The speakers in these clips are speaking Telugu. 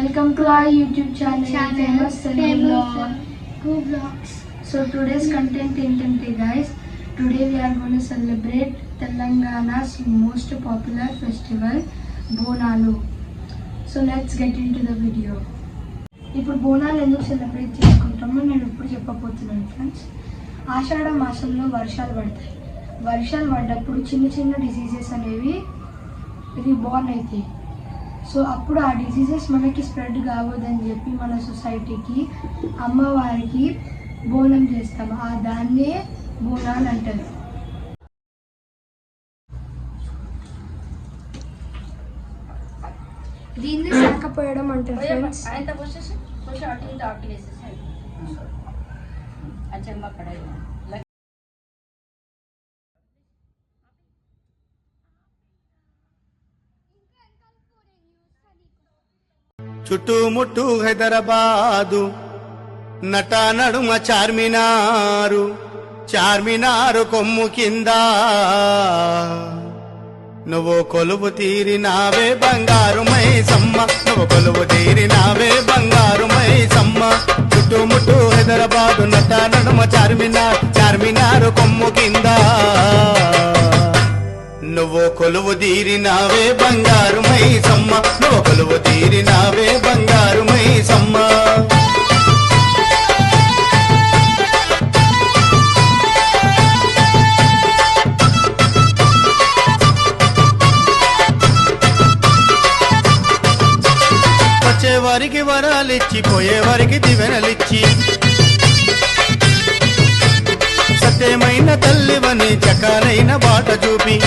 Welcome to our YouTube channel Famous Cool Vlogs. So today's content ఏంటంటే guys, today we are going to celebrate Telangana's most popular festival Bonalu. So let's get into the video. ఇప్పుడు బోనాలు ఎందుకు సెలబ్రేట్ చేసుకుంటామో నేను ఇప్పుడు చెప్పబోతున్నాను ఫ్రెండ్స్. ఆషాఢ మాసంలో వర్షాలు పడతాయి. వర్షాలు పడ్డప్పుడు చిన్న చిన్న డిసీజెస్ అనేవి బోర్న్ అవుతాయి. సో అప్పుడు ఆ డిసీజెస్ మనకి స్ప్రెడ్ కావద్దని చెప్పి మన సొసైటీకి అమ్మవారికి బోనం చేస్తాము. ఆ దాన్నే బోనాలు అంటారు. దీన్ని శాకపోయడం అంటారు ఫ్రెండ్స్. చుట్టుముట్టు హైదరాబాదు నట నడుమ చార్మినారు, చార్మినారు కొమ్ము కింద నువ్వు కొలువు తీరినావే బంగారు మైసమ్మ, నువ్వు కొలువు తీరినావే బంగారు మైసమ్మ. చుట్టుముట్టు హైదరాబాదు నట నడుమ చార్మినారు, చార్మినారు కొమ్ము కింద నువ్వు కొలువు తీరినావే బంగారు మైసమ్మ, నువ్వు కొలువు తీరినావే బంగారు మైసమ్మ. వచ్చేవారికి వరాలిచ్చి పోయేవారికి దివెనలిచ్చి సత్యమైన తల్లివని చకారైన బాట చూపి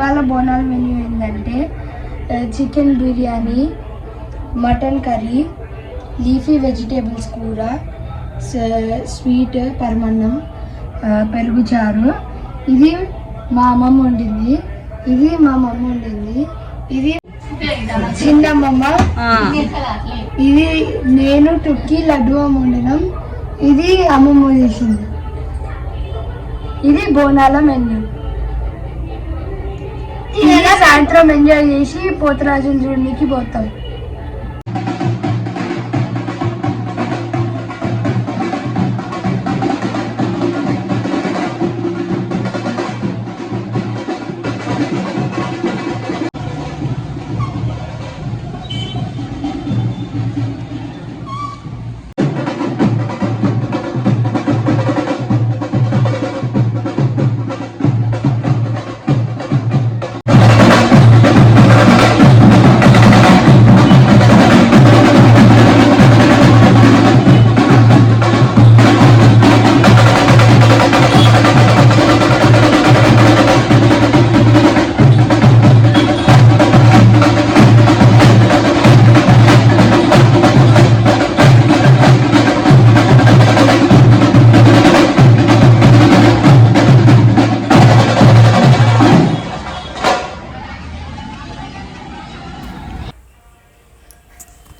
ఇవాళ బోనాల మెన్యూ ఏంటంటే chicken biryani, mutton curry, leafy vegetables కూర, స్వీట్ పరమన్నం, పెరుగు చారు. ఇది మా అమ్మమ్మ వండింది, ఇది మా మమ్మ వండింది, ఇది చిన్నమ్మమ్మ, ఇది నేను టుక్కి లడ్డు అమ్మ వండినాం, ఇది అమ్మమ్మ చేసింది. ఇది బోనాల మెన్యూ. ఇలా సాయంత్రం ఎంజాయ్ చేసి పోతరాజులు చూడడానికి పోతాం.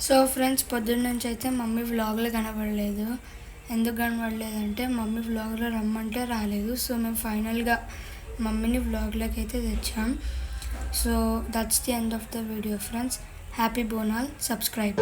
సో ఫ్రెండ్స్, పొద్దున్న నుంచి అయితే మమ్మీ వ్లాగ్లో కనబడలేదు. ఎందుకు కనబడలేదంటే మమ్మీ వ్లాగ్లో రమ్మంటే రాలేదు. సో మేము ఫైనల్గా మమ్మీని వ్లాగ్లోకి అయితే తెచ్చాం. So that's the end of the video friends. Happy Bonal. Subscribe.